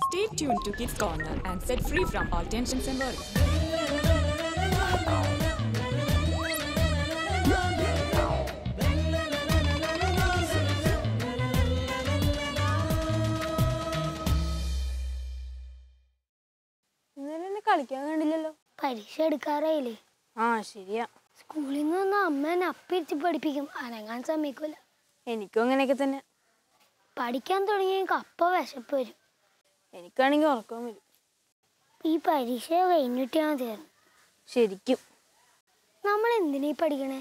Stay tuned to Kids Corner and set free from all tensions and worries. ഇന്നലെ കളിക്കാൻ കണ്ടില്ലല്ലോ. പരീക്ഷ എടുക്കാറായില്ലേ? ശരിയാ. സ്കൂളിൽ നിന്ന് വന്ന അമ്മ എന്നെ അപ്പിരിച്ച് പഠിപ്പിക്കും, അനങ്ങാൻ സമ്മതിക്കൂല. എനിക്കും അങ്ങനെയൊക്കെ തന്നെ. പഠിക്കാൻ തുടങ്ങിയെങ്കിൽ അപ്പ വിശപ്പ് വരും. എനിക്കാണെങ്കിൽ ഉറക്കം വരും. ഈ പരീക്ഷ കഴിഞ്ഞിട്ടാ മതിയായിരുന്നു. ശരിക്കും നമ്മൾ എന്തിനാ പഠിക്കണേ?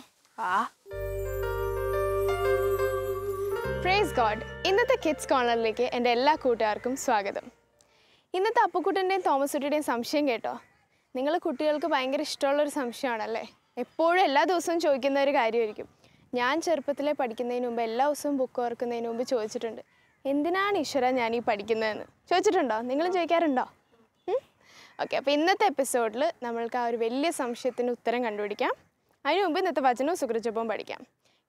Praise God. ഇന്നത്തെ കിഡ്സ് കോർണറിലേക്ക് എൻ്റെ എല്ലാ കൂട്ടുകാർക്കും സ്വാഗതം. ഇന്നത്തെ അപ്പുക്കുട്ടൻ്റെയും തോമസ് കുട്ടിയുടെയും സംശയം കേട്ടോ. നിങ്ങൾ കുട്ടികൾക്ക് ഭയങ്കര ഇഷ്ടമുള്ളൊരു സംശയമാണല്ലേ. എപ്പോഴും എല്ലാ ദിവസവും ചോദിക്കുന്ന ഒരു കാര്യമായിരിക്കും. ഞാൻ ചെറുപ്പത്തിലെ പഠിക്കുന്നതിന് മുമ്പ് എല്ലാ ദിവസവും ബുക്ക് ഓർക്കുന്നതിന് മുമ്പ് ചോദിച്ചിട്ടുണ്ട്, എന്തിനാണ് ഈശ്വര ഞാൻ ഈ പഠിക്കുന്നതെന്ന് ചോദിച്ചിട്ടുണ്ടോ? നിങ്ങളും ചോദിക്കാറുണ്ടോ? ഓക്കെ, അപ്പോൾ ഇന്നത്തെ എപ്പിസോഡിൽ നമ്മൾക്ക് ആ ഒരു വലിയ സംശയത്തിന് ഉത്തരം കണ്ടുപിടിക്കാം. അതിനു മുമ്പ് ഇന്നത്തെ വചനവും സുകൃതജപവും പഠിക്കാം.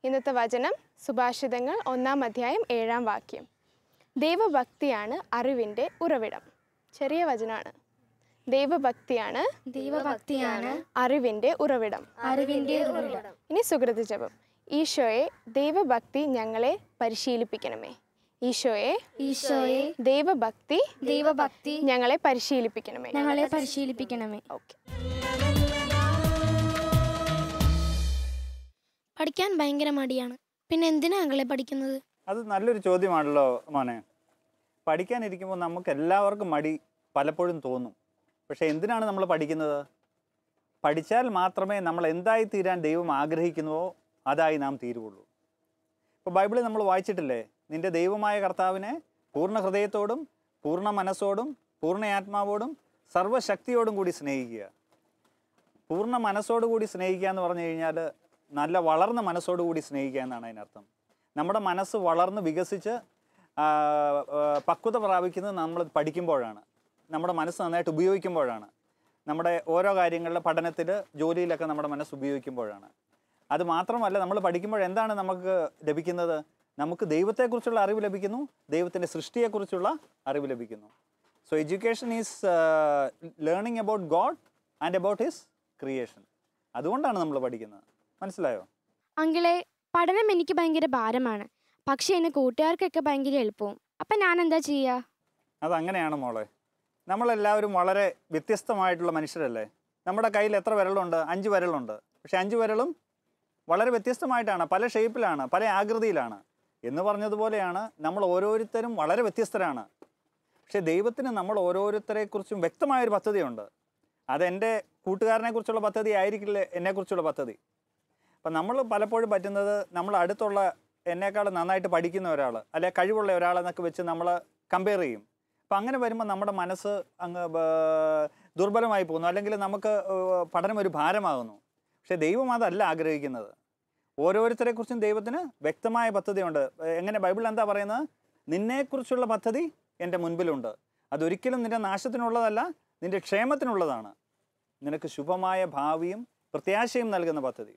ഇന്നത്തെ വചനം സുഭാഷിതങ്ങൾ 1-ാം അധ്യായം 7-ാം വാക്യം. ദൈവഭക്തിയാണ് അറിവിൻ്റെ ഉറവിടം. ചെറിയ വചനമാണ്. ദൈവഭക്തിയാണ് അറിവിൻ്റെ ഉറവിടം. ഇനി സുകൃതജപം. ഈശോയെ ദൈവഭക്തി ഞങ്ങളെ പരിശീലിപ്പിക്കണമേ. ഈശോയെ ദൈവഭക്തി ഞങ്ങളെ പരിശീലിപ്പിക്കണമേ. ഓക്കെ. പഠിക്കാൻ ഭയങ്കര മടിയാണ്, പിന്നെ എന്തിനാ അങ്ങളെ പഠിക്കുന്നത്? അത് നല്ലൊരു ചോദ്യമാണല്ലോ മോനെ. പഠിക്കാനിരിക്കുമ്പോൾ നമുക്ക് എല്ലാവർക്കും മടി പലപ്പോഴും തോന്നും. പക്ഷേ എന്തിനാണ് നമ്മൾ പഠിക്കുന്നത്? പഠിച്ചാൽ മാത്രമേ നമ്മൾ എന്തായി തീരാൻ ദൈവം ആഗ്രഹിക്കുന്നുവോ അതായി നാം തീരുകയുള്ളൂ. ഇപ്പോൾ ബൈബിളിൽ നമ്മൾ വായിച്ചിട്ടില്ലേ, നിൻ്റെ ദൈവമായ കർത്താവിനെ പൂർണ്ണ ഹൃദയത്തോടും പൂർണ്ണ മനസ്സോടും പൂർണ്ണ ആത്മാവോടും സർവ്വശക്തിയോടും കൂടി സ്നേഹിക്കുക. പൂർണ്ണ മനസ്സോടുകൂടി സ്നേഹിക്കുക എന്ന് പറഞ്ഞു കഴിഞ്ഞാൽ നല്ല വളർന്ന മനസ്സോടുകൂടി സ്നേഹിക്കുക എന്നാണ് അതിനർത്ഥം. നമ്മുടെ മനസ്സ് വളർന്ന് വികസിച്ച് പക്വത പ്രാപിക്കുന്നത് നമ്മൾ പഠിക്കുമ്പോഴാണ്, നമ്മുടെ മനസ്സ് നന്നായിട്ട് ഉപയോഗിക്കുമ്പോഴാണ്, നമ്മുടെ ഓരോ കാര്യങ്ങളിലെ പഠനത്തിൽ ജോലിയിലൊക്കെ നമ്മുടെ മനസ്സ് ഉപയോഗിക്കുമ്പോഴാണ്. അത് മാത്രമല്ല, നമ്മൾ പഠിക്കുമ്പോൾ എന്താണ് നമുക്ക് ലഭിക്കുന്നത്? നമുക്ക് ദൈവത്തെക്കുറിച്ചുള്ള അറിവ് ലഭിക്കുന്നു, ദൈവത്തിൻ്റെ സൃഷ്ടിയെക്കുറിച്ചുള്ള അറിവ് ലഭിക്കുന്നു. So education is learning about God and about his creation. അതുകൊണ്ടാണ് നമ്മൾ പഠിക്കുന്നത്. മനസ്സിലായോ? അങ്കിളെ, പഠനം എനിക്ക് ഭയങ്കര ഭാരമാണ്, പക്ഷേ എന്നെ കൂട്ടുകാർക്കൊക്കെ ഭയങ്കര എളുപ്പവും. അപ്പം ഞാൻ എന്താ ചെയ്യുക? അതങ്ങനെയാണ് മോളെ. നമ്മളെല്ലാവരും വളരെ വ്യത്യസ്തമായിട്ടുള്ള മനുഷ്യരല്ലേ. നമ്മുടെ കയ്യിൽ എത്ര വിരലുണ്ട്? 5 വിരലുണ്ട്. പക്ഷേ 5 വിരലും വളരെ വ്യത്യസ്തമായിട്ടാണ്, പല ഷേപ്പിലാണ്, പല ആകൃതിയിലാണ്. എന്ന് പറഞ്ഞതുപോലെയാണ് നമ്മൾ ഓരോരുത്തരും വളരെ വ്യത്യസ്തരാണ്. പക്ഷേ ദൈവത്തിന് നമ്മൾ ഓരോരുത്തരെക്കുറിച്ചും വ്യക്തമായൊരു പദ്ധതിയുണ്ട്. അതെൻ്റെ കൂട്ടുകാരനെക്കുറിച്ചുള്ള പദ്ധതി ആയിരിക്കില്ല എന്നെക്കുറിച്ചുള്ള പദ്ധതി. അപ്പം നമ്മൾ പലപ്പോഴും പറ്റുന്നത്, നമ്മൾ അടുത്തുള്ള എന്നേക്കാൾ നന്നായിട്ട് പഠിക്കുന്ന ഒരാൾ അല്ലെ കഴിവുള്ള ഒരാളെന്നൊക്കെ വെച്ച് നമ്മൾ കമ്പയർ ചെയ്യും. അപ്പം അങ്ങനെ വരുമ്പോൾ നമ്മുടെ മനസ്സ് അങ്ങ് ദുർബലമായി പോകുന്നു, അല്ലെങ്കിൽ നമുക്ക് പഠനം ഒരു ഭാരമാകുന്നു. പക്ഷേ ദൈവം അതല്ല ആഗ്രഹിക്കുന്നത്. ഓരോരുത്തരെക്കുറിച്ചും ദൈവത്തിന് വ്യക്തമായ പദ്ധതിയുണ്ട്. എങ്ങനെ ബൈബിളിൽ എന്താ പറയുന്നത്? നിന്നെക്കുറിച്ചുള്ള പദ്ധതി എൻ്റെ മുൻപിലുണ്ട്, അതൊരിക്കലും നിൻ്റെ നാശത്തിനുള്ളതല്ല, നിൻ്റെ ക്ഷേമത്തിനുള്ളതാണ്. നിനക്ക് ശുഭമായ ഭാവിയും പ്രത്യാശയും നൽകുന്ന പദ്ധതി.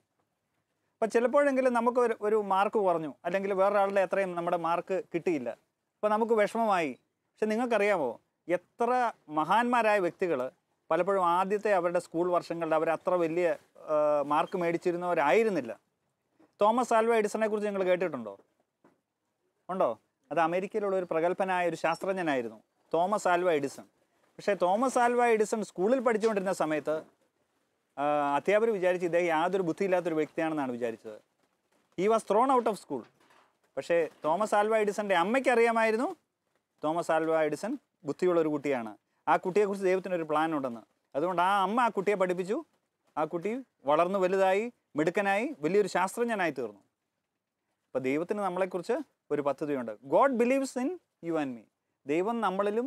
അപ്പം ചിലപ്പോഴെങ്കിലും നമുക്ക് ഒരു മാർക്ക് കുറഞ്ഞു, അല്ലെങ്കിൽ വേറൊരാളുടെ അത്രയും നമ്മുടെ മാർക്ക് കിട്ടിയില്ല, അപ്പോൾ നമുക്ക് വിഷമമായി. പക്ഷെ നിങ്ങൾക്കറിയാമോ, എത്ര മഹാന്മാരായ വ്യക്തികൾ പലപ്പോഴും ആദ്യത്തെ അവരുടെ സ്കൂൾ വർഷങ്ങളിൽ അവർ അത്ര വലിയ മാർക്ക് മേടിച്ചിരുന്നവരായിരുന്നില്ല. തോമസ് ആൽവ എഡിസനെ കുറിച്ച് നിങ്ങൾ കേട്ടിട്ടുണ്ടോ? ഉണ്ടോ? അത് അമേരിക്കയിലുള്ള ഒരു പ്രഗത്ഭനായ ഒരു ശാസ്ത്രജ്ഞനായിരുന്നു തോമസ് ആൽവ എഡിസൺ. പക്ഷേ തോമസ് ആൽവ എഡിസൺ സ്കൂളിൽ പഠിച്ചുകൊണ്ടിരുന്ന സമയത്ത് അധ്യാപകർ വിചാരിച്ച് ഇദ്ദേഹം യാതൊരു ബുദ്ധിയില്ലാത്തൊരു വ്യക്തിയാണെന്നാണ് വിചാരിച്ചത്. He was thrown out of school. പക്ഷേ തോമസ് ആൽവ എഡിസൻ്റെ അമ്മയ്ക്ക് അറിയാമായിരുന്നു തോമസ് ആൽവ എഡിസൺ ബുദ്ധിയുള്ളൊരു കുട്ടിയാണ്, ആ കുട്ടിയെക്കുറിച്ച് ദൈവത്തിനൊരു പ്ലാൻ ഉണ്ടെന്ന്. അതുകൊണ്ട് ആ അമ്മ ആ കുട്ടിയെ പഠിപ്പിച്ചു. ആ കുട്ടി വളർന്നു വലുതായി, മിടുക്കനായി, വലിയൊരു ശാസ്ത്രജ്ഞനായി തീർന്നു. അപ്പോൾ ദൈവത്തിന് നമ്മളെക്കുറിച്ച് ഒരു പദ്ധതിയുണ്ട്. God believes in you and me. ദൈവം നമ്മളിലും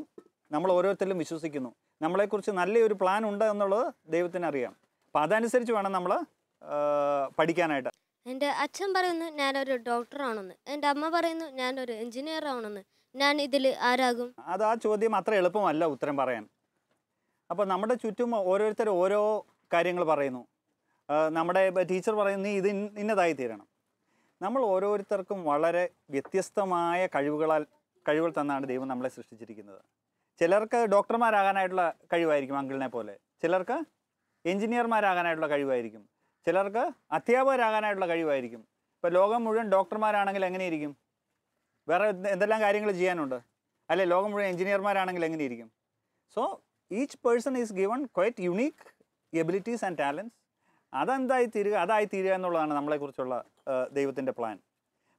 നമ്മൾ ഓരോരുത്തരിലും വിശ്വസിക്കുന്നു. നമ്മളെക്കുറിച്ച് നല്ലൊരു പ്ലാൻ ഉണ്ട് എന്നുള്ളത് ദൈവത്തിന് അറിയാം. അപ്പം അതനുസരിച്ച് വേണം നമ്മൾ പഠിക്കാനായിട്ട്. എൻ്റെ അച്ഛൻ പറയുന്നു ഞാനൊരു ഡോക്ടറാണെന്ന്, എൻ്റെ അമ്മ പറയുന്നു ഞാനൊരു എഞ്ചിനീയർ ആവണമെന്ന്. ഞാൻ ഇതിൽ ആരാകും? അത് ആ ചോദ്യം അത്ര എളുപ്പമല്ല ഉത്തരം പറയാൻ. അപ്പോൾ നമ്മുടെ ചുറ്റും ഓരോരുത്തർ ഓരോ കാര്യങ്ങൾ പറയുന്നു. നമ്മുടെ ടീച്ചർ പറയുന്നു നീ ഇത് ഇന്നതായി തീരണം. നമ്മൾ ഓരോരുത്തർക്കും വളരെ വ്യത്യസ്തമായ കഴിവുകൾ തന്നാണ് ദൈവം നമ്മളെ സൃഷ്ടിച്ചിരിക്കുന്നത്. ചിലർക്ക് ഡോക്ടർമാരാകാനായിട്ടുള്ള കഴിവായിരിക്കും അങ്കിളിനെ പോലെ, ചിലർക്ക് എഞ്ചിനീയർമാരാകാനായിട്ടുള്ള കഴിവായിരിക്കും, ചിലർക്ക് അധ്യാപകരാകാനായിട്ടുള്ള കഴിവായിരിക്കും. ഇപ്പോൾ ലോകം മുഴുവൻ ഡോക്ടർമാരാണെങ്കിൽ എങ്ങനെയിരിക്കും? വേറെ എന്തെല്ലാം കാര്യങ്ങൾ ചെയ്യാനുണ്ട് അല്ലേ? ലോകം മുഴുവൻ എഞ്ചിനീയർമാരാണെങ്കിൽ എങ്ങനെയിരിക്കും? So each person is given quite unique abilities and talents. അതായി തീരുക എന്നുള്ളതാണ് നമ്മളെക്കുറിച്ചുള്ള ദൈവത്തിൻ്റെ പ്ലാൻ.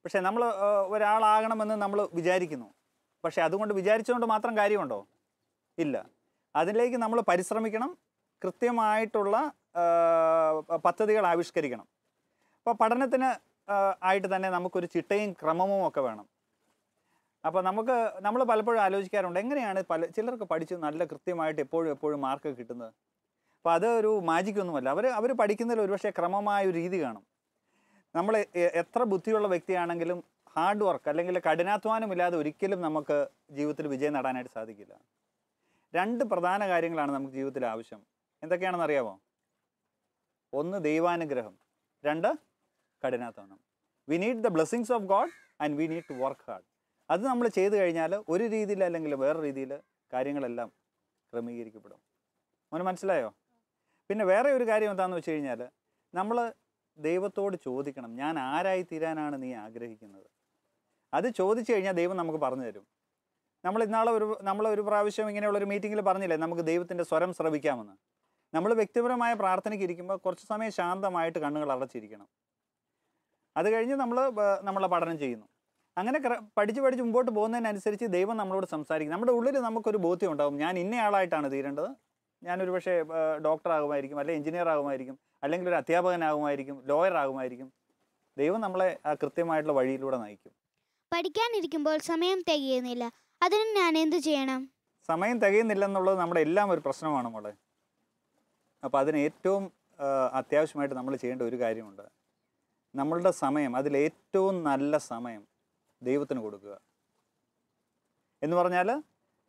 പക്ഷേ നമ്മൾ ഒരാളാകണമെന്ന് നമ്മൾ വിചാരിക്കുന്നു. പക്ഷേ അതുകൊണ്ട് വിചാരിച്ചുകൊണ്ട് മാത്രം കാര്യമുണ്ടോ? ഇല്ല. അതിലേക്ക് നമ്മൾ പരിശ്രമിക്കണം, കൃത്യമായിട്ടുള്ള പദ്ധതികൾ ആവിഷ്കരിക്കണം. അപ്പോൾ പഠനത്തിന് ആയിട്ട് തന്നെ നമുക്കൊരു ചിട്ടയും ക്രമവും ഒക്കെ വേണം. അപ്പോൾ നമ്മൾ പലപ്പോഴും ആലോചിക്കാറുണ്ട്, എങ്ങനെയാണ് ചിലർക്ക് പഠിച്ച് നല്ല കൃത്യമായിട്ട് എപ്പോഴും മാർക്ക് കിട്ടുന്നത്. അപ്പോൾ അതൊരു മാജിക്കൊന്നുമല്ല. അവർ പഠിക്കുന്നതിൽ ഒരുപക്ഷെ ക്രമമായ ഒരു രീതി കാണും. നമ്മൾ എത്ര ബുദ്ധിയുള്ള വ്യക്തിയാണെങ്കിലും ഹാർഡ് വർക്ക് അല്ലെങ്കിൽ കഠിനാധ്വാനമില്ലാതെ ഒരിക്കലും നമുക്ക് ജീവിതത്തിൽ വിജയം നേടാനായിട്ട് സാധിക്കില്ല. 2 പ്രധാന കാര്യങ്ങളാണ് നമുക്ക് ജീവിതത്തിൽ ആവശ്യം. എന്തൊക്കെയാണെന്ന് അറിയാമോ? 1 ദൈവാനുഗ്രഹം, 2 കഠിനാധ്വാനം. We need the blessings of God and we need to work hard. അത് നമ്മൾ ചെയ്തു കഴിഞ്ഞാൽ ഒരു രീതിയിൽ അല്ലെങ്കിൽ വേറെ രീതിയിൽ കാര്യങ്ങളെല്ലാം ക്രമീകരിക്കപ്പെടും. മോന് മനസ്സിലായോ? പിന്നെ വേറെ ഒരു കാര്യം എന്താണെന്ന് വെച്ച് കഴിഞ്ഞാൽ, നമ്മൾ ദൈവത്തോട് ചോദിക്കണം, ഞാൻ ആരായി തീരാനാണ് നീ ആഗ്രഹിക്കുന്നത്. അത് ചോദിച്ചു കഴിഞ്ഞാൽ ദൈവം നമുക്ക് പറഞ്ഞു തരും. നമ്മളൊരു പ്രാവശ്യം ഇങ്ങനെയുള്ളൊരു മീറ്റിങ്ങിൽ പറഞ്ഞില്ലേ, നമുക്ക് ദൈവത്തിൻ്റെ സ്വരം ശ്രവിക്കാമെന്ന്. നമ്മൾ വ്യക്തിപരമായ പ്രാർത്ഥനയ്ക്ക് ഇരിക്കുമ്പോൾ കുറച്ച് സമയം ശാന്തമായിട്ട് കണ്ണുകൾ അടച്ചിരിക്കണം. അത് കഴിഞ്ഞ് നമ്മളെ പഠനം ചെയ്യുന്നു. അങ്ങനെ പഠിച്ച് മുമ്പോട്ട് പോകുന്നതിനനുസരിച്ച് ദൈവം നമ്മളോട് സംസാരിക്കും. നമ്മുടെ ഉള്ളിൽ നമുക്കൊരു ബോധ്യം ഉണ്ടാകും, ഞാൻ ഇന്നയാളായിട്ടാണ് തീരേണ്ടത്. ഞാനൊരു പക്ഷേ ഡോക്ടർ ആകുമായിരിക്കും, അല്ലെങ്കിൽ എഞ്ചിനീയർ ആകുമായിരിക്കും, അല്ലെങ്കിൽ ഒരു അധ്യാപകനാകുമായിരിക്കും, ലോയർ ആകുമായിരിക്കും. ദൈവം നമ്മളെ ആ കൃത്യമായിട്ടുള്ള വഴിയിലൂടെ നയിക്കും. പഠിക്കാനിരിക്കുമ്പോൾ സമയം തികയുന്നില്ല, അതിന് ഞാൻ എന്ത് ചെയ്യണം? സമയം തികയുന്നില്ലെന്നുള്ളത് നമ്മുടെ എല്ലാം ഒരു പ്രശ്നമാണ് മോളെ. അപ്പോൾ അതിന് ഏറ്റവും അത്യാവശ്യമായിട്ട് നമ്മൾ ചെയ്യേണ്ട ഒരു കാര്യമുണ്ട്. നമ്മളുടെ സമയം, അതിലേറ്റവും നല്ല സമയം ദൈവത്തിന് കൊടുക്കുക. എന്ന് പറഞ്ഞാൽ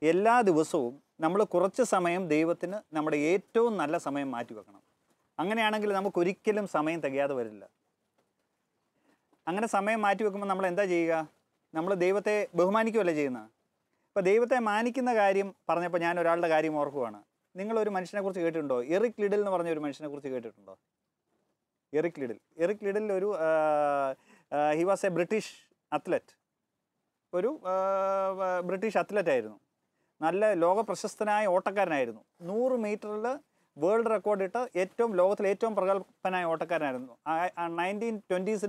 എല്ലാ ദിവസവും നമ്മൾ കുറച്ച് സമയം ദൈവത്തിന് നമ്മുടെ ഏറ്റവും നല്ല സമയം മാറ്റിവെക്കണം. അങ്ങനെയാണെങ്കിൽ നമുക്കൊരിക്കലും സമയം തികയാതെ വരില്ല. അങ്ങനെ സമയം മാറ്റിവെക്കുമ്പോൾ നമ്മൾ എന്താ ചെയ്യുക? നമ്മൾ ദൈവത്തെ ബഹുമാനിക്കുകയല്ലേ ചെയ്യുന്നത്. ഇപ്പോൾ ദൈവത്തെ മാനിക്കുന്ന കാര്യം പറഞ്ഞപ്പോൾ ഞാൻ ഒരാളുടെ കാര്യം ഓർക്കുവാണ്. നിങ്ങളൊരു മനുഷ്യനെക്കുറിച്ച് കേട്ടിട്ടുണ്ടോ? എറിക് ലിഡിൽ എന്ന് പറഞ്ഞ ഒരു മനുഷ്യനെക്കുറിച്ച് കേട്ടിട്ടുണ്ടോ? എറിക് ലിഡിൽ ഒരു he was A British athlete. ഒരു ബ്രിട്ടീഷ് അത്ലറ്റായിരുന്നു. നല്ല ലോകപ്രശസ്തനായ ഓട്ടക്കാരനായിരുന്നു. 100 മീറ്ററിൽ വേൾഡ് റെക്കോർഡ് ഇട്ട് ലോകത്തിലെ ഏറ്റവും പ്രഗത്ഭനായ ഓട്ടക്കാരനായിരുന്നു. 1920s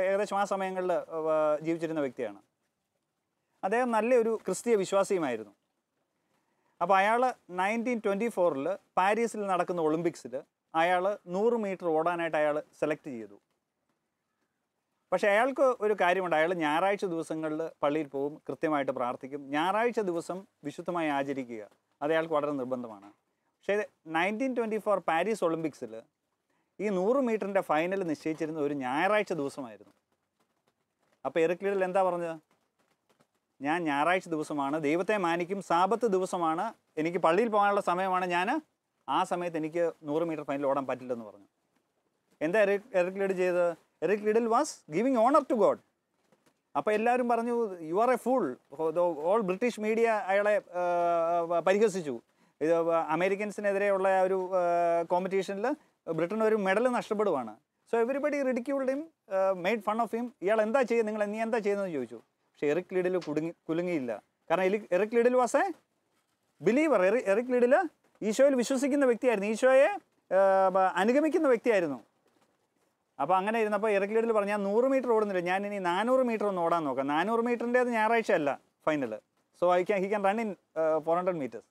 ഏകദേശം ആ സമയങ്ങളിൽ ജീവിച്ചിരുന്ന വ്യക്തിയാണ്. അദ്ദേഹം നല്ലൊരു ക്രിസ്തീയ വിശ്വാസിയുമായിരുന്നു. അപ്പോൾ അയാൾ 1924 പാരീസിൽ നടക്കുന്ന ഒളിമ്പിക്സിൽ അയാൾ 100 മീറ്റർ ഓടാനായിട്ട് അയാൾ സെലക്ട് ചെയ്തു. പക്ഷേ അയാൾക്ക് ഒരു കാര്യമുണ്ട്, അയാൾ ഞായറാഴ്ച ദിവസങ്ങളിൽ പള്ളിയിൽ പോകും, കൃത്യമായിട്ട് പ്രാർത്ഥിക്കും. ഞായറാഴ്ച ദിവസം വിശുദ്ധമായി ആചരിക്കുക, അത് അയാൾക്ക് വളരെ നിർബന്ധമാണ്. പക്ഷേ 1924 പാരീസ് ഒളിമ്പിക്സിൽ ഈ 100 മീറ്ററിൻ്റെ ഫൈനൽ നിശ്ചയിച്ചിരുന്ന ഒരു ഞായറാഴ്ച ദിവസമായിരുന്നു. അപ്പോൾ എറിക് ലിഡിൽ എന്താ പറഞ്ഞത്? ഞാൻ ഞായറാഴ്ച ദിവസമാണ്, ദൈവത്തെ മാനിക്കും, സാബത്ത് ദിവസമാണ്, എനിക്ക് പള്ളിയിൽ പോകാനുള്ള സമയമാണ്, ഞാൻ ആ സമയത്ത് എനിക്ക് 100 മീറ്റർ ഫൈനൽ ഓടാൻ പറ്റില്ലെന്ന് പറഞ്ഞു. എന്താ എറിക് ലിഡിൽ ചെയ്തത്? Eric Liddell was giving honour to God. അപ്പോൾ എല്ലാവരും പറഞ്ഞു, you are a fool. All British media അയാളെ പരിഹസിച്ചു. ഇത് അമേരിക്കൻസിനെതിരെയുള്ള ഒരു കോമ്പറ്റീഷനിൽ ബ്രിട്ടൻ ഒരു മെഡൽ നഷ്ടപ്പെടുവാണ്. So everybody ridiculed him, made fun of him. ഇയാൾ എന്താ ചെയ്യുന്നത്, നീ എന്താ ചെയ്യുന്നതെന്ന് ചോദിച്ചു. പക്ഷേ എറിക് ലിഡിൽ കുലുങ്ങിയില്ല. കാരണം Eric Liddell was a believer. Eric Liddell ഈശോയിൽ വിശ്വസിക്കുന്ന വ്യക്തിയായിരുന്നു, ഈശോയെ അനുഗമിക്കുന്ന വ്യക്തിയായിരുന്നു. അപ്പോൾ അങ്ങനെ ഇരുന്നപ്പോൾ എറിക് ലിഡിൽ പറഞ്ഞു, ഞാൻ 100 മീറ്റർ ഓടുന്നില്ല, ഞാൻ ഇനി 400 മീറ്റർ ഒന്ന് ഓടാൻ നോക്കാം. 400 മീറ്ററിൻ്റേത് ഞായറാഴ്ച അല്ല final. So he can run in 400 metres.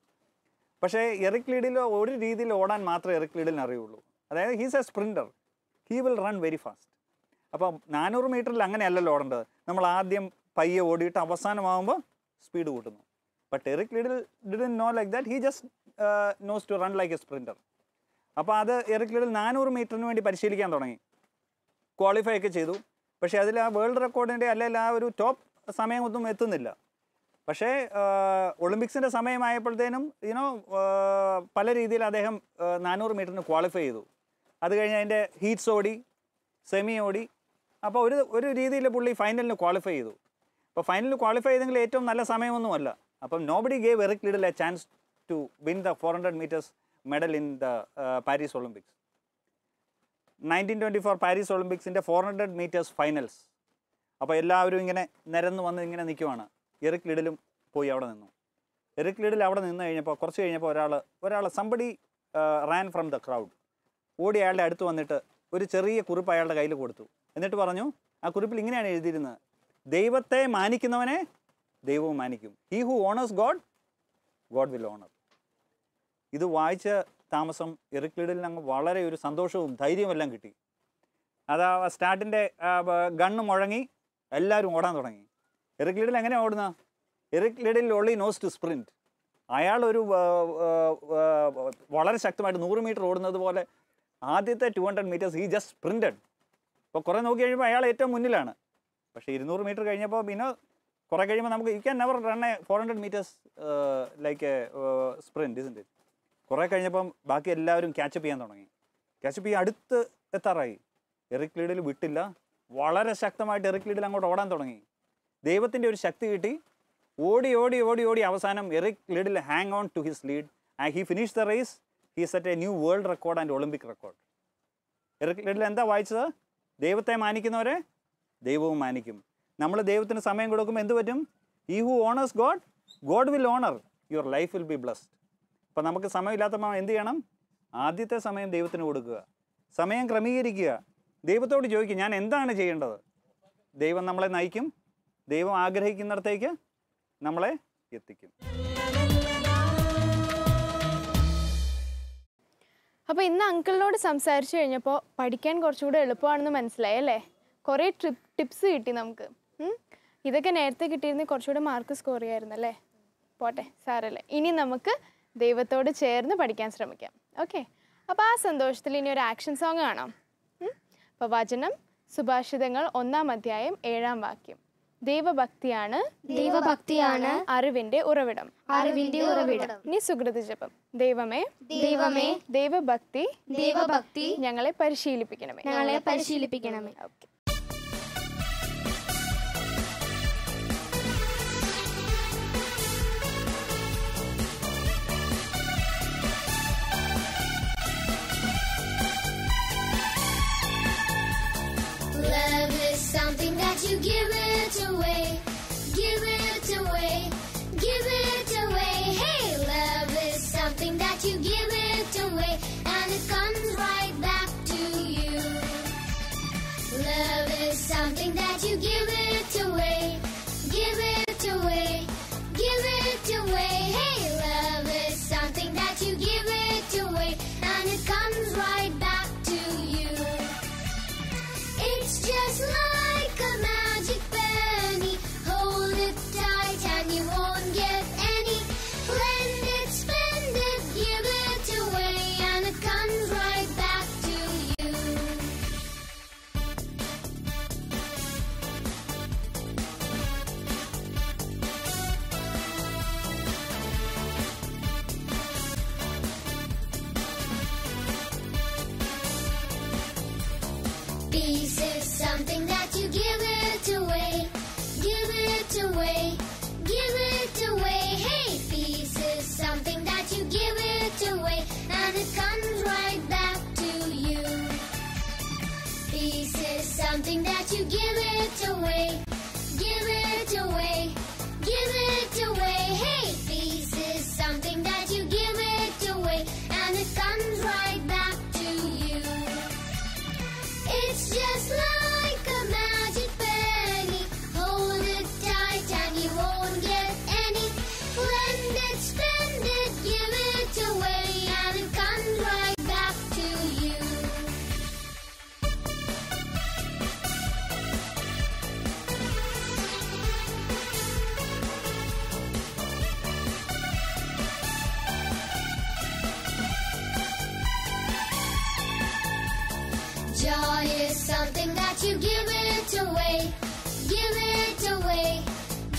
പക്ഷേ എറിക് ലിഡിൽ ഒരു രീതിയിൽ ഓടാൻ മാത്രമേ എറിക് ലിഡിലിന് അറിയുള്ളൂ. അതായത് he's a sprinter, he will run very fast. അപ്പോൾ 400 മീറ്ററിൽ അങ്ങനെയല്ലല്ലോ ഓടേണ്ടത്. നമ്മൾ ആദ്യം പയ്യെ ഓടിയിട്ട് അവസാനമാകുമ്പോൾ സ്പീഡ് കൂട്ടുന്നു. But Eric Liddell didn't know like that, he just knows to run like a sprinter. അപ്പോൾ അത് എറിക് ലിഡിൽ 400 മീറ്ററിന് വേണ്ടി പരിശീലിക്കാൻ തുടങ്ങി, ക്വാളിഫൈ ഒക്കെ ചെയ്തു. പക്ഷേ അതിൽ ആ വേൾഡ് റെക്കോർഡിൻ്റെ അല്ലെങ്കിൽ ആ ഒരു ടോപ്പ് സമയമൊന്നും എത്തുന്നില്ല. പക്ഷേ ഒളിമ്പിക്സിൻ്റെ സമയമായപ്പോഴത്തേനും പല രീതിയിൽ അദ്ദേഹം 400 മീറ്ററിന് ക്വാളിഫൈ ചെയ്തു. അത് കഴിഞ്ഞ് അതിൻ്റെ ഹീറ്റ്സ് ഓടി, സെമി ഓടി. അപ്പോൾ ഒരു രീതിയിൽ പുള്ളി ഫൈനലിന് ക്വാളിഫൈ ചെയ്തു. അപ്പോൾ ഫൈനലിൽ ക്വാളിഫൈ ചെയ്തെങ്കിൽ ഏറ്റവും നല്ല സമയമൊന്നുമല്ല, അപ്പം nobody gave Eric Liddell a chance to win the 400 meters medal in the Paris Olympics. 1924 Paris ഒളിമ്പിക്സിൻ്റെ 400 meters ഫൈനൽസ്. അപ്പോൾ എല്ലാവരും ഇങ്ങനെ നിരന്ന് വന്ന് ഇങ്ങനെ നിൽക്കുവാണ്. എറിക് ലിഡിലും പോയി അവിടെ നിന്നു. എറിക് ലിഡിൽ അവിടെ നിന്ന് കഴിഞ്ഞപ്പോൾ കുറച്ച് കഴിഞ്ഞപ്പോൾ ഒരാൾ somebody ran from the crowd. ഓടി അയാളുടെ അടുത്ത് വന്നിട്ട് ഒരു ചെറിയ കുറിപ്പ് അയാളുടെ കയ്യിൽ കൊടുത്തു. എന്നിട്ട് പറഞ്ഞു, ആ കുറിപ്പിൽ ഇങ്ങനെയാണ് എഴുതിയിരുന്നത്, ദൈവത്തെ മാനിക്കുന്നവനെ ദൈവവും മാനിക്കും. He who honours God, God will honour. ഇത് വായിച്ച താമസം എറിക് ലിഡിലിന് അങ്ങ് വളരെ ഒരു സന്തോഷവും ധൈര്യവും എല്ലാം കിട്ടി. അത് ആ സ്റ്റാർട്ടിൻ്റെ ഗണ്ണ് മുഴങ്ങി എല്ലാവരും ഓടാൻ തുടങ്ങി. എറിക് ലിഡിൽ എങ്ങനെ ഓടുന്ന? Eric Liddell only knows to sprint. അയാൾ ഒരു വളരെ ശക്തമായിട്ട് 100 meter ഓടുന്നത് പോലെ ആദ്യത്തെ 200 meters ഹി ജസ്റ്റ് സ്പ്രിൻറ്റഡ്. അപ്പോൾ കുറേ നോക്കി കഴിയുമ്പോൾ അയാൾ ഏറ്റവും മുന്നിലാണ്. പക്ഷേ 200 meter കഴിഞ്ഞപ്പോൾ പിന്നെ കുറേ കഴിയുമ്പോൾ നമുക്ക് you can never run A 400 meters like A sprint, isn't it? കുറേ കഴിഞ്ഞപ്പം ബാക്കി എല്ലാവരും ക്യാച്ചപ്പ് ചെയ്യാൻ തുടങ്ങി. ക്യാച്ചപ്പ് ചെയ്യാൻ അടുത്ത് എത്താറായി. എറിക് ലിഡിൽ വിട്ടില്ല. വളരെ ശക്തമായിട്ട് എറിക് ലിഡിൽ അങ്ങോട്ട് ഓടാൻ തുടങ്ങി. ദൈവത്തിൻ്റെ ഒരു ശക്തി കിട്ടി. ഓടി ഓടി ഓടി ഓടി അവസാനം Eric Liddell hang on to his lead and he finish the race. He set a new world record and Olympic record. Eric Liddell എന്താ വായിച്ചത്? ദൈവത്തെ മാനിക്കുന്നവരെ ദൈവവും മാനിക്കും. നമ്മൾ ദൈവത്തിന് സമയം കൊടുക്കുമ്പോൾ എന്ത് പറ്റും? He who honours God, God will honour. Your life will be blessed. അപ്പോൾ നമുക്ക് സമയമില്ലാത്തപ്പോൾ എന്ത് ചെയ്യണം? ആദ്യത്തെ സമയം ദൈവത്തിന് കൊടുക്കുക, സമയം ക്രമീകരിക്കുക, ദൈവത്തോട് ചോദിക്കുക ഞാൻ എന്താണ് ചെയ്യേണ്ടത്. ദൈവം നമ്മളെ നയിക്കും. ദൈവം ആഗ്രഹിക്കുന്നിടത്തേക്ക് നമ്മളെ എത്തിക്കും. അപ്പോൾ ഇന്ന് അങ്കിളിനോട് സംസാരിച്ചു കഴിഞ്ഞപ്പോൾ പഠിക്കാൻ കുറച്ചുകൂടെ എളുപ്പമാണെന്ന് മനസ്സിലായി അല്ലേ? കുറേ ടിപ്സ് കിട്ടി നമുക്ക്. ഇതൊക്കെ നേരത്തെ കിട്ടിയിരുന്നെങ്കിൽ കുറച്ചുകൂടെ മാർക്ക് സ്കോർ ചെയ്യാമായിരുന്നല്ലേ? പോട്ടെ, സാരല്ലേ. ഇനി നമുക്ക് ദൈവത്തോട് ചേർന്ന് പഠിക്കാൻ ശ്രമിക്കാം. ഓക്കെ, അപ്പോൾ ആ സന്തോഷത്തിൽ ഇനി ഒരു ആക്ഷൻ സോങ് കാണാം. അപ്പോൾ വചനം സുഭാഷിതങ്ങൾ 1-ാം അധ്യായം 7-ാം വാക്യം. ദൈവഭക്തിയാണ് അറിവിന്റെ ഉറവിടം. ഇനി സുകൃത ജപം. ദൈവമേ ദൈവഭക്തി ഞങ്ങളെ പരിശീലിപ്പിക്കണമേ. Okay. Something that you give it away, give it away, give it away. Hey, love is something that you give it away, and it comes right back to you. Love is something that you give it away, give it away, give it away. Hey, love is something that you give it away, and it comes right back to you. It's just like a magic penny. Hold it tight and you won't get any. Lend it, spend it, give it away, and it comes right back to you. Peace is something that you give it away, give it away, give it away. Hey, peace is something that you give it away, and it comes right back to you. Peace is something that you give it away, give it away, give it away. Hey, peace is something that you give it away, and it comes right back to you. It's just like a magic penny. Hold it tight and you won't get any. Lend it, spend it, give it away, and it comes right back to you. Joy is something that you give it away, give it away,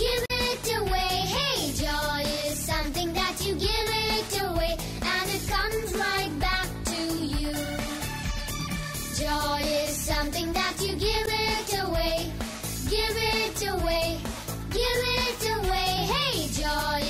give it away. Hey, joy is something that you give it away, and it comes right back to you. Joy is something that you give it away, give it away, give it away. Hey, joy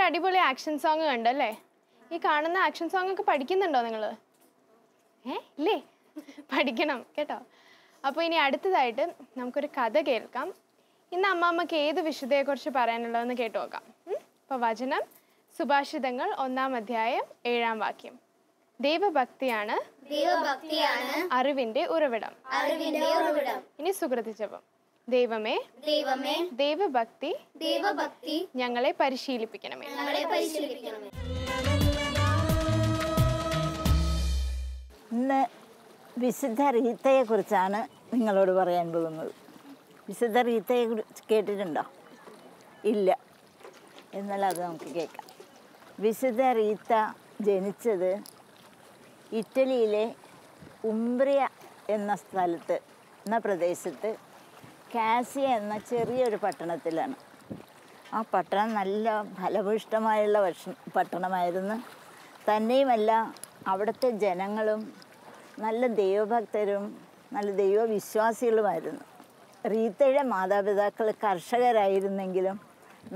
അടിപൊളി action song കണ്ടല്ലേ? ഈ കാണുന്ന action song ഒക്കെ പഠിക്കുന്നുണ്ടോ നിങ്ങൾ? ഇല്ലേ? പഠിക്കണം കേട്ടോ. അപ്പോൾ ഇനി അടുത്തതായിട്ട് നമുക്കൊരു കഥ കേൾക്കാം. ഇന്ന് അമ്മാമ്മക്ക് ഏത് വിശുദ്ധയെക്കുറിച്ച് പറയാനുള്ളതെന്ന് കേട്ടു നോക്കാം. അപ്പോൾ വചനം സുഭാഷിതങ്ങൾ 1-ാം അധ്യായം 7-ാം വാക്യം. ദൈവഭക്തിയാണ് അറിവിന്റെ ഉറവിടം. ഇനി സുകൃതി ജപം. ദൈവമേ ദൈവഭക്തി ഞങ്ങളെ പരിശീലിപ്പിക്കണമേ. ഇന്ന് വിശുദ്ധ റീത്തയെക്കുറിച്ചാണ് നിങ്ങളോട് പറയാൻ പോകുന്നത്. വിശുദ്ധ റീത്തയെ കുറിച്ച് കേട്ടിട്ടുണ്ടോ? ഇല്ല. എന്നാൽ അത് നമുക്ക് കേൾക്കാം. വിശുദ്ധ റീത്ത ജനിച്ചത് ഇറ്റലിയിലെ ഉംബ്രിയ എന്ന പ്രദേശത്ത് കാസിയ എന്ന ചെറിയൊരു പട്ടണത്തിലാണ്. ആ പട്ടണം നല്ല ഫലഭൂയിഷ്ടമായുള്ള പട്ടണമായിരുന്നു. തന്നെയുമല്ല അവിടുത്തെ ജനങ്ങളും നല്ല ദൈവഭക്തരും നല്ല ദൈവവിശ്വാസികളുമായിരുന്നു. റീത്തയുടെ മാതാപിതാക്കൾ കർഷകരായിരുന്നെങ്കിലും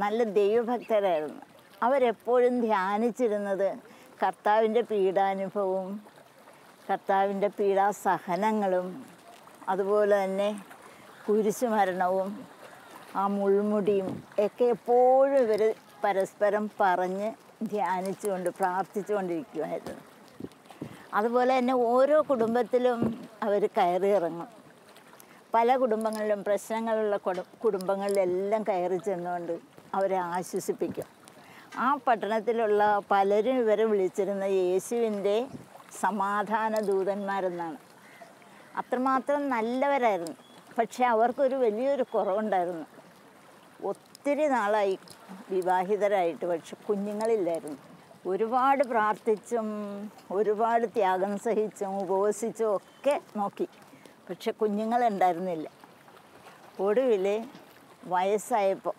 നല്ല ദൈവഭക്തരായിരുന്നു. അവരെപ്പോഴും ധ്യാനിച്ചിരുന്നത് കർത്താവിൻ്റെ പീഡാനുഭവവും കർത്താവിൻ്റെ പീഡാസഹനങ്ങളും അതുപോലെ തന്നെ കുരിശുമരണവും ആ മുൾമുടിയും ഒക്കെ എപ്പോഴും ഇവർ പരസ്പരം പറഞ്ഞ് ധ്യാനിച്ചുകൊണ്ട് പ്രാർത്ഥിച്ചുകൊണ്ടിരിക്കുമായിരുന്നു. അതുപോലെ തന്നെ ഓരോ കുടുംബത്തിലും അവർ കയറിയിറങ്ങും. പല കുടുംബങ്ങളിലും പ്രശ്നങ്ങളുള്ള കുടുംബങ്ങളിലെല്ലാം കയറി ചെന്നുകൊണ്ട് അവരെ ആശ്വസിപ്പിക്കും. ആ പട്ടണത്തിലുള്ള പലരും ഇവരെ വിളിച്ചിരുന്ന യേശുവിൻ്റെ സമാധാന ദൂതന്മാരെന്നാണ്. അത്രമാത്രം നല്ലവരായിരുന്നു. പക്ഷെ അവർക്കൊരു വലിയൊരു കുറവുണ്ടായിരുന്നു. ഒത്തിരി നാളായി വിവാഹിതരായിട്ട്, പക്ഷെ കുഞ്ഞുങ്ങളില്ലായിരുന്നു. ഒരുപാട് പ്രാർത്ഥിച്ചും ഒരുപാട് ത്യാഗം സഹിച്ചും ഉപവസിച്ചും ഒക്കെ നോക്കി, പക്ഷെ കുഞ്ഞുങ്ങളുണ്ടായിരുന്നില്ല. ഒടുവിൽ വയസ്സായപ്പോൾ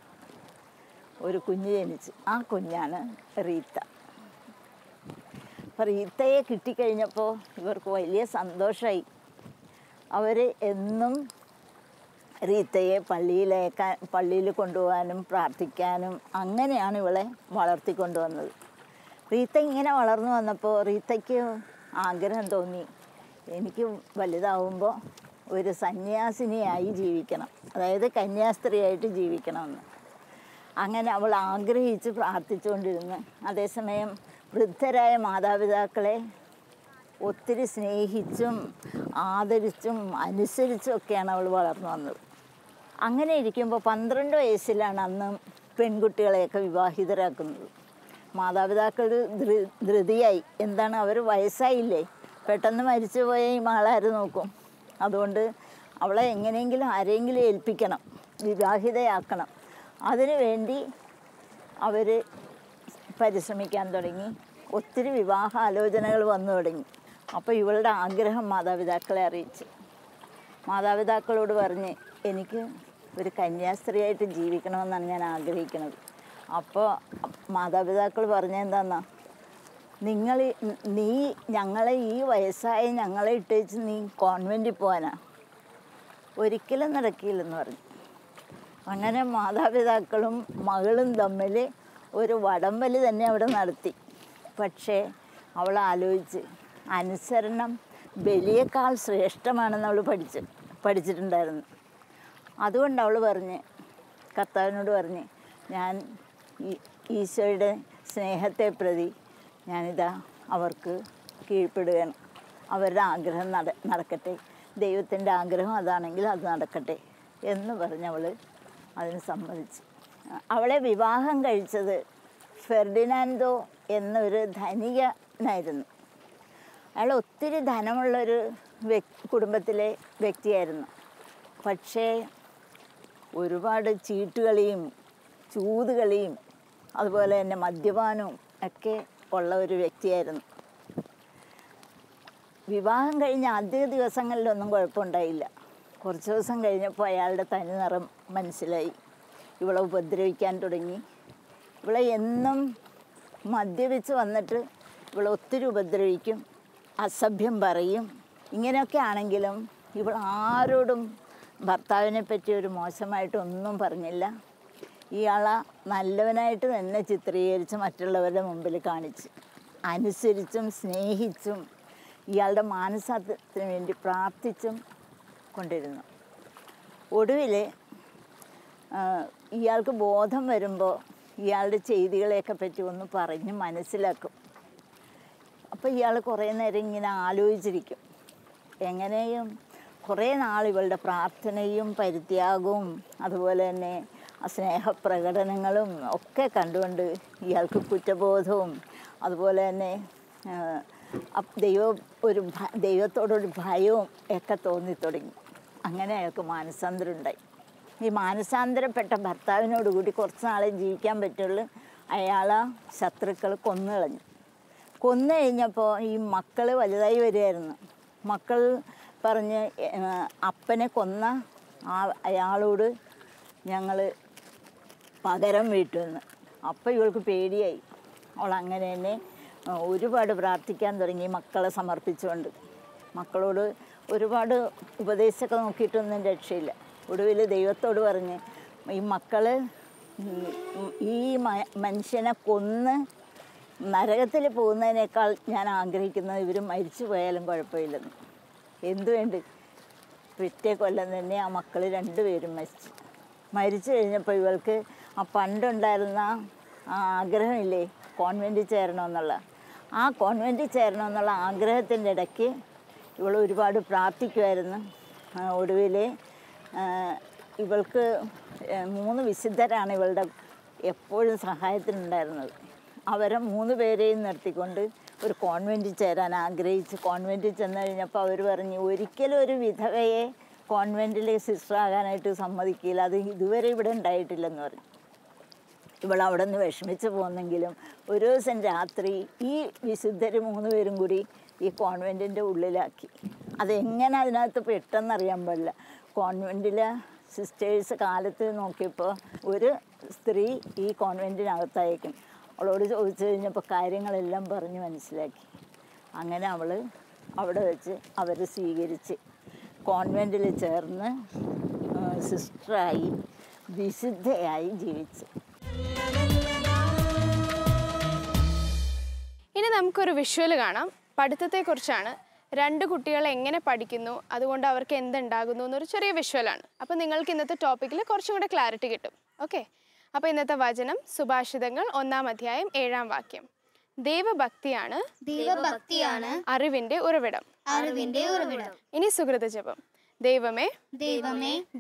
ഒരു കുഞ്ഞ് ജനിച്ചു. ആ കുഞ്ഞാണ് റീത്ത. അപ്പോൾ റീത്തയെ കിട്ടിക്കഴിഞ്ഞപ്പോൾ ഇവർക്ക് വലിയ സന്തോഷമായി. അവർ എന്നും റീത്തയെ പള്ളിയിൽ കൊണ്ടുപോകാനും പ്രാർത്ഥിക്കാനും അങ്ങനെയാണ് ഇവളെ വളർത്തിക്കൊണ്ടുവന്നത്. റീത്ത ഇങ്ങനെ വളർന്നു വന്നപ്പോൾ റീത്തയ്ക്ക് ആഗ്രഹം തോന്നി, എനിക്ക് വലുതാവുമ്പോൾ ഒരു സന്യാസിനിയായി ജീവിക്കണം, അതായത് കന്യാസ്ത്രീയായിട്ട് ജീവിക്കണമെന്ന്. അങ്ങനെ അവൾ ആഗ്രഹിച്ച് പ്രാർത്ഥിച്ചുകൊണ്ടിരുന്നു. അതേസമയം വൃദ്ധരായ മാതാപിതാക്കളെ ഒത്തിരി സ്നേഹിച്ചും ആദരിച്ചും അനുസരിച്ചും ഒക്കെയാണ് അവൾ വളർന്നു വന്നത്. അങ്ങനെ ഇരിക്കുമ്പോൾ 12 വയസ്സിലാണ് അന്ന് പെൺകുട്ടികളെയൊക്കെ വിവാഹിതരാക്കുന്നത്. മാതാപിതാക്കൾ ധൃതിയായി. എന്താണ്, അവർ വയസ്സായില്ലേ, പെട്ടെന്ന് മരിച്ചു പോയ ഈ മകളാര് നോക്കും? അതുകൊണ്ട് അവളെ എങ്ങനെയെങ്കിലും ആരെങ്കിലും ഏൽപ്പിക്കണം, വിവാഹിതയാക്കണം. അതിനു വേണ്ടി അവർ പരിശ്രമിക്കാൻ തുടങ്ങി. ഒത്തിരി വിവാഹാലോചനകൾ വന്നു തുടങ്ങി. അപ്പോൾ ഇവളുടെ ആഗ്രഹം മാതാപിതാക്കളെ അറിയിച്ചു. മാതാപിതാക്കളോട് പറഞ്ഞ്, എനിക്ക് ഒരു കന്യാസ്ത്രീയായിട്ട് ജീവിക്കണമെന്നാണ് ഞാൻ ആഗ്രഹിക്കുന്നത്. അപ്പോൾ മാതാപിതാക്കൾ പറഞ്ഞെന്താന്നാ, നീ ഞങ്ങളെ ഈ വയസ്സായ ഞങ്ങളെ ഇട്ടേച്ച് നീ കോൺവെൻറ്റിൽ പോകാനാ? ഒരിക്കലും നടക്കില്ലെന്ന് പറഞ്ഞു. അങ്ങനെ മാതാപിതാക്കളും മകളും തമ്മിൽ ഒരു വടംവലി തന്നെ അവിടെ നടത്തി. പക്ഷേ അവൾ ആലോചിച്ച്, അനുസരണം ബലിയേക്കാൾ ശ്രേഷ്ഠമാണെന്ന് അവൾ പഠിച്ചിട്ടുണ്ടായിരുന്നു. അതുകൊണ്ട് അവൾ പറഞ്ഞ്, കർത്താവിനോട് പറഞ്ഞ്, ഞാൻ ഈശോയുടെ സ്നേഹത്തെ പ്രതി ഞാനിതാ അവർക്ക് കീഴ്പ്പെടുകയാണ്. അവരുടെ ആഗ്രഹം നടക്കട്ടെ, ദൈവത്തിൻ്റെ ആഗ്രഹം അതാണെങ്കിൽ അത് നടക്കട്ടെ എന്ന് പറഞ്ഞവൾ അതിന് സമ്മതിച്ചു. അവളെ വിവാഹം കഴിച്ചത് ഫെർഡിനാൻഡോ എന്നൊരു ധനികനായിരുന്നു. അയാൾ ഒത്തിരി ധനമുള്ളൊരു കുടുംബത്തിലെ വ്യക്തിയായിരുന്നു. പക്ഷേ ഒരുപാട് ചീട്ടുകളിയും ചൂതുകളിയും അതുപോലെ തന്നെ മദ്യപാനവും ഒക്കെ ഉള്ള ഒരു വ്യക്തിയായിരുന്നു. വിവാഹം കഴിഞ്ഞ ആദ്യ ദിവസങ്ങളിലൊന്നും കുഴപ്പമുണ്ടായില്ല. കുറച്ച് ദിവസം കഴിഞ്ഞപ്പോൾ അയാളുടെ തനി നിറം മനസ്സിലായി. ഇവളെ ഉപദ്രവിക്കാൻ തുടങ്ങി. ഇവളെ എന്നും മദ്യപിച്ച് വന്നിട്ട് ഇവളെ ഒത്തിരി ഉപദ്രവിക്കും, അസഭ്യം പറയും. ഇങ്ങനെയൊക്കെ ആണെങ്കിലും ഇവൾ ആരോടും ഭർത്താവിനെ പറ്റി ഒരു മോശമായിട്ടൊന്നും പറഞ്ഞില്ല. ഇയാളെ നല്ലവനായിട്ട് തന്നെ ചിത്രീകരിച്ച് മറ്റുള്ളവരുടെ മുമ്പിൽ കാണിച്ച് അനുസരിച്ചും സ്നേഹിച്ചും ഇയാളുടെ മാനസാന്തരത്തിന് വേണ്ടി പ്രാർത്ഥിച്ചും കൊണ്ടിരുന്നു. ഒടുവിൽ ഇയാൾക്ക് ബോധം വരുമ്പോൾ ഇയാളുടെ ചെയ്തികളെയൊക്കെ പറ്റി ഒന്ന് പറഞ്ഞ് മനസ്സിലാക്കും. അപ്പോൾ ഇയാൾ കുറേ നേരം ഇങ്ങനെ ആലോചിച്ചിരിക്കും. എങ്ങനെയും കുറേ നാൾ ഇവളുടെ പ്രാർത്ഥനയും പരിത്യാഗവും അതുപോലെ തന്നെ സ്നേഹപ്രകടനങ്ങളും ഒക്കെ കണ്ടുകൊണ്ട് ഇയാൾക്ക് കുറ്റബോധവും അതുപോലെ തന്നെ ദൈവത്തോടൊരു ഭയവും ഒക്കെ തോന്നിത്തുടങ്ങി. അങ്ങനെ അയാൾക്ക് മാനസാന്തരം ഉണ്ടായി. ഈ മാനസാന്തരപ്പെട്ട ഭർത്താവിനോടുകൂടി കുറച്ച് നാളെ ജീവിക്കാൻ പറ്റുള്ളൂ. അയാളെ ശത്രുക്കൾ കൊന്നുകളഞ്ഞു. കൊന്നു കഴിഞ്ഞപ്പോൾ ഈ മക്കൾ വലുതായി വരികയായിരുന്നു. മക്കൾ പറഞ്ഞ് അപ്പനെ കൊന്ന അയാളോട് ഞങ്ങൾ പകരം വീട്ടുമെന്ന്. അപ്പോൾ ഇവൾക്ക് പേടിയായി. അവൾ അങ്ങനെ തന്നെ ഒരുപാട് പ്രാർത്ഥിക്കാൻ തുടങ്ങി മക്കളെ സമർപ്പിച്ചുകൊണ്ട്. മക്കളോട് ഒരുപാട് ഉപദേശമൊക്കെ നോക്കിയിട്ടൊന്നും രക്ഷയില്ല. ഒടുവിൽ ദൈവത്തോട് പറഞ്ഞ് ഈ മക്കൾ ഈ മനുഷ്യനെ കൊന്ന് നരകത്തിൽ പോകുന്നതിനേക്കാൾ ഞാൻ ആഗ്രഹിക്കുന്നത് ഇവർ മരിച്ചു പോയാലും കുഴപ്പമില്ലെന്ന്. എന്തുവേണ്ട പിറ്റേ കൊല്ലം തന്നെ ആ മക്കൾ രണ്ടുപേരും മരിച്ചു കഴിഞ്ഞപ്പോൾ ഇവൾക്ക് ആ പണ്ടുണ്ടായിരുന്ന ആ ആഗ്രഹമില്ലേ കോൺവെൻറ്റിൽ ചേരണമെന്നുള്ള, ആ കോൺവെൻറ്റിൽ ചേരണമെന്നുള്ള ആഗ്രഹത്തിൻ്റെ ഇടയ്ക്ക് ഇവൾ ഒരുപാട് പ്രാർത്ഥിക്കുമായിരുന്നു. ഒടുവിൽ ഇവൾക്ക് 3 വിശുദ്ധരാണ് ഇവളുടെ എപ്പോഴും സഹായത്തിനുണ്ടായിരുന്നത്. അവരെ 3 പേരെയും നിർത്തിക്കൊണ്ട് ഒരു കോൺവെൻറ്റിൽ ചേരാൻ ആഗ്രഹിച്ച് കോൺവെൻറ്റിൽ ചെന്ന് കഴിഞ്ഞപ്പോൾ അവർ പറഞ്ഞു ഒരിക്കലും ഒരു വിധവയെ കോൺവെൻറ്റിൽ സിസ്റ്റർ ആകാനായിട്ട് സമ്മതിക്കില്ല, അത് ഇതുവരെ ഇവിടെ ഉണ്ടായിട്ടില്ലെന്ന് പറഞ്ഞു. ഇവളവിടെ നിന്ന് വിഷമിച്ച് പോന്നെങ്കിലും ഒരു ദിവസം രാത്രി ഈ വിശുദ്ധർ 3 പേരും കൂടി ഈ കോൺവെൻറ്റിൻ്റെ ഉള്ളിലാക്കി. അതെങ്ങനെ അതിനകത്ത് പെട്ടെന്നറിയാൻ പാടില്ല. കോൺവെൻറ്റിലെ സിസ്റ്റേഴ്സ് കാലത്ത് നോക്കിയപ്പോൾ ഒരു സ്ത്രീ ഈ കോൺവെൻറ്റിനകത്തയക്കും. അവളോട് ചോദിച്ചു കഴിഞ്ഞപ്പോൾ കാര്യങ്ങളെല്ലാം പറഞ്ഞ് മനസ്സിലാക്കി. അങ്ങനെ അവൾ അവിടെ വെച്ച് അവർ സ്വീകരിച്ച് കോൺവെൻറ്റിൽ ചേർന്ന് സിസ്റ്ററായി വിശുദ്ധയായി ജീവിച്ചു. ഇനി നമുക്കൊരു വിഷ്വൽ കാണാം. പഠിത്തത്തെക്കുറിച്ചാണ്. 2 കുട്ടികൾ എങ്ങനെ പഠിക്കുന്നു, അതുകൊണ്ട് അവർക്ക് എന്തുണ്ടാകുന്നു എന്നൊരു ചെറിയ വിഷ്വലാണ്. അപ്പോൾ നിങ്ങൾക്ക് ഇന്നത്തെ ടോപ്പിക്കിൽ കുറച്ചും കൂടെ ക്ലാരിറ്റി കിട്ടും. ഓക്കെ, അപ്പോൾ ഇന്നത്തെ വചനം സുഭാഷിതങ്ങൾ 1-ാം അധ്യായം 7-ാം വാക്യം. ദൈവഭക്തിയാണ് അറിവിന്റെ ഉറവിടം. ഇനി സുഹൃത ജപം. ദൈവമേ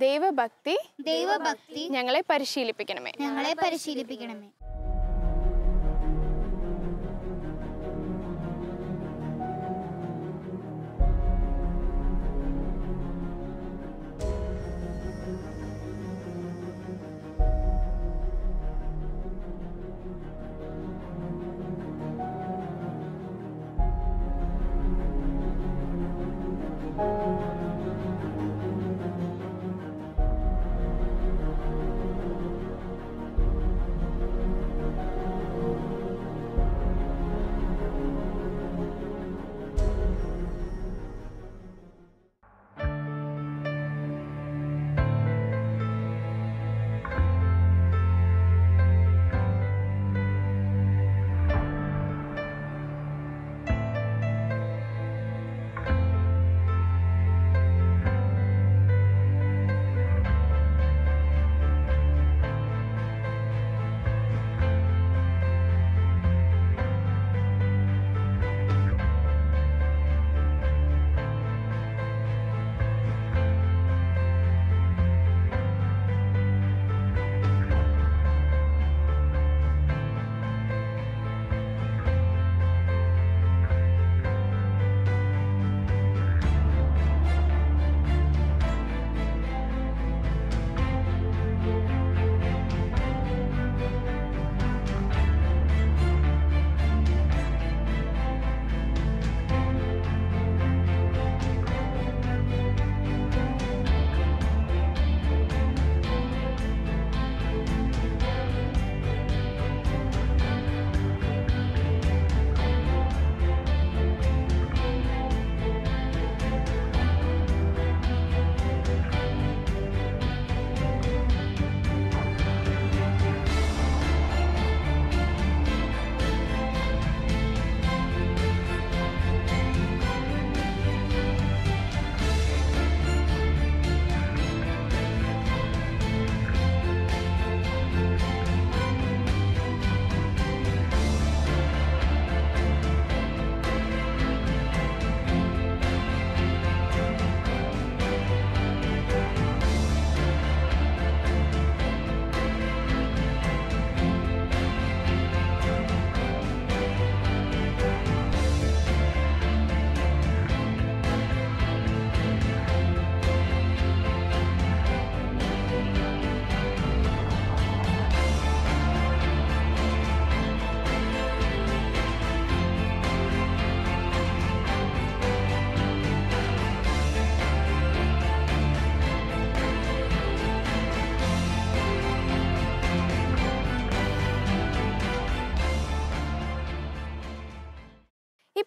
ദൈവഭക്തി ഞങ്ങളെ പരിശീലിപ്പിക്കണമേ.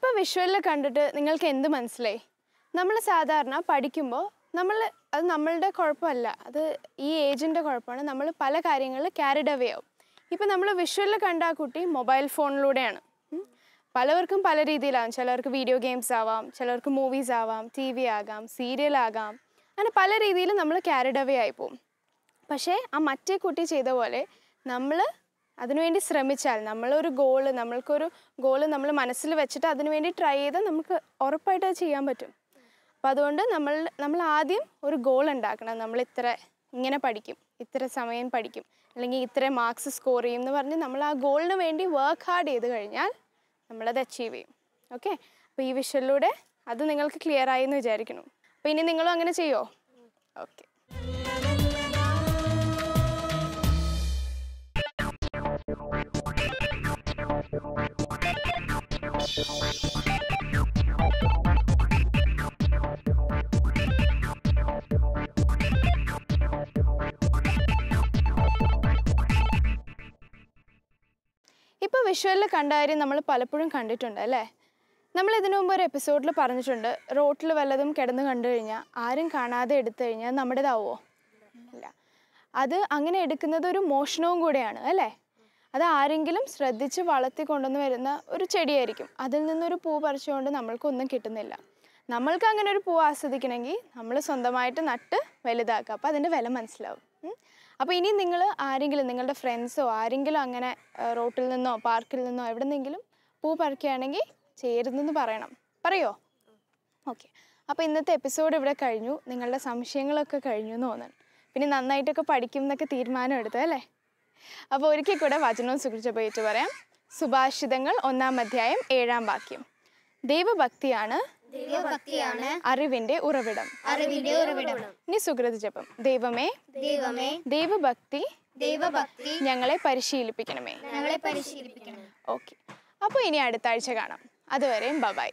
ഇപ്പോൾ വിഷ്വലിൽ കണ്ടിട്ട് നിങ്ങൾക്ക് എന്ത് മനസ്സിലായി? നമ്മൾ സാധാരണ പഠിക്കുമ്പോൾ അത് നമ്മളുടെ കുഴപ്പമല്ല, അത് ഈ ഏജിൻ്റെ കുഴപ്പമാണ്. നമ്മൾ പല കാര്യങ്ങളിൽ ക്യാരിഡ് അവേ ആവും. ഇപ്പോൾ നമ്മൾ വിഷ്വലിൽ കണ്ട ആ കുട്ടി മൊബൈൽ ഫോണിലൂടെയാണ്. പലവർക്കും പല രീതിയിലാവും. ചിലർക്ക് വീഡിയോ ഗെയിംസ് ആവാം, ചിലർക്ക് മൂവീസ് ആവാം, TV ആകാം, സീരിയൽ ആകാം. അങ്ങനെ പല രീതിയിൽ നമ്മൾ ക്യാരിഡ് അവേ ആയിപ്പോവും. പക്ഷേ ആ മറ്റേ കുട്ടി ചെയ്ത പോലെ നമ്മൾ അതിനുവേണ്ടി ശ്രമിച്ചാൽ, നമ്മൾക്കൊരു ഗോള് നമ്മൾ മനസ്സിൽ വെച്ചിട്ട് അതിനുവേണ്ടി ട്രൈ ചെയ്താൽ നമുക്ക് ഉറപ്പായിട്ട് അത് ചെയ്യാൻ പറ്റും. അപ്പോൾ അതുകൊണ്ട് നമ്മൾ ആദ്യം ഒരു ഗോൾ ഉണ്ടാക്കണം. നമ്മൾ ഇങ്ങനെ പഠിക്കും, ഇത്ര സമയം പഠിക്കും, അല്ലെങ്കിൽ ഇത്ര മാർക്സ് സ്കോർ ചെയ്യും എന്ന് പറഞ്ഞ് നമ്മൾ ആ ഗോളിന് വേണ്ടി വർക്ക് ഹാർഡ് ചെയ്ത് കഴിഞ്ഞാൽ നമ്മളത് അച്ചീവ് ചെയ്യും. ഓക്കെ, അപ്പോൾ ഈ വിഷ്വലിലൂടെ അത് നിങ്ങൾക്ക് ക്ലിയർ ആയി എന്ന് വിചാരിക്കുന്നു. അപ്പോൾ ഇനി നിങ്ങളും അങ്ങനെ ചെയ്യുമോ? ഓക്കെ. ഇപ്പോൾ വിഷ്വലിൽ കണ്ട കാര്യം നമ്മൾ പലപ്പോഴും കണ്ടിട്ടുണ്ട് അല്ലേ? നമ്മൾ ഇതിനു മുമ്പ് ഒരു എപ്പിസോഡിൽ പറഞ്ഞിട്ടുണ്ട്, റോട്ടിൽ വല്ലതും കിടന്ന് കണ്ടു കഴിഞ്ഞാൽ ആരും കാണാതെ എടുത്തു കഴിഞ്ഞാൽ നമ്മുടേതാവുമോ? ഇല്ല. അത് അങ്ങനെ എടുക്കുന്നത് ഒരു മോഷണവും കൂടെയാണ് അല്ലേ? അത് ആരെങ്കിലും ശ്രദ്ധിച്ച് വളർത്തി കൊണ്ടുവന്ന് വരുന്ന ഒരു ചെടിയായിരിക്കും. അതിൽ നിന്നൊരു പൂ പറിച്ചുകൊണ്ട് നമ്മൾക്കൊന്നും കിട്ടുന്നില്ല. നമ്മൾക്ക് അങ്ങനെ ഒരു പൂ ആസ്വദിക്കണമെങ്കിൽ നമ്മൾ സ്വന്തമായിട്ട് നട്ട് വലുതാക്കുക. അപ്പോൾ അതിൻ്റെ വില മനസ്സിലാവും. അപ്പോൾ ഇനി നിങ്ങൾ ആരെങ്കിലും, നിങ്ങളുടെ ഫ്രണ്ട്സോ ആരെങ്കിലും അങ്ങനെ റോട്ടിൽ നിന്നോ പാർക്കിൽ നിന്നോ എവിടെ നിന്നെങ്കിലും പൂ പറിക്കുകയാണെങ്കിൽ ചേരുന്നെന്ന് പറയോ? ഓക്കെ. അപ്പോൾ ഇന്നത്തെ എപ്പിസോഡ് ഇവിടെ കഴിഞ്ഞു. നിങ്ങളുടെ സംശയങ്ങളൊക്കെ കഴിഞ്ഞു എന്ന് തോന്നുന്നു. പിന്നെ നന്നായിട്ടൊക്കെ പഠിക്കും എന്നൊക്കെ തീരുമാനം എടുത്തു അല്ലേ? അപ്പോൾ ഒരിക്കൽ കൂടെ വചനവും സുഖിച്ചപോയിട്ട് പറയാം. സുഭാഷിതങ്ങൾ 1-ാം അധ്യായം 7-ാം വാക്യം. ദൈവഭക്തിയാണ് അറിവിന്റെ ഉറവിടം. ഇനി സുകൃത ജപം. ദൈവമേ ദൈവഭക്തി ഞങ്ങളെ പരിശീലിപ്പിക്കണമേ. ഓക്കെ. അപ്പോൾ ഇനി അടുത്ത ആഴ്ച കാണാം. അതുവരെയും ബൈ.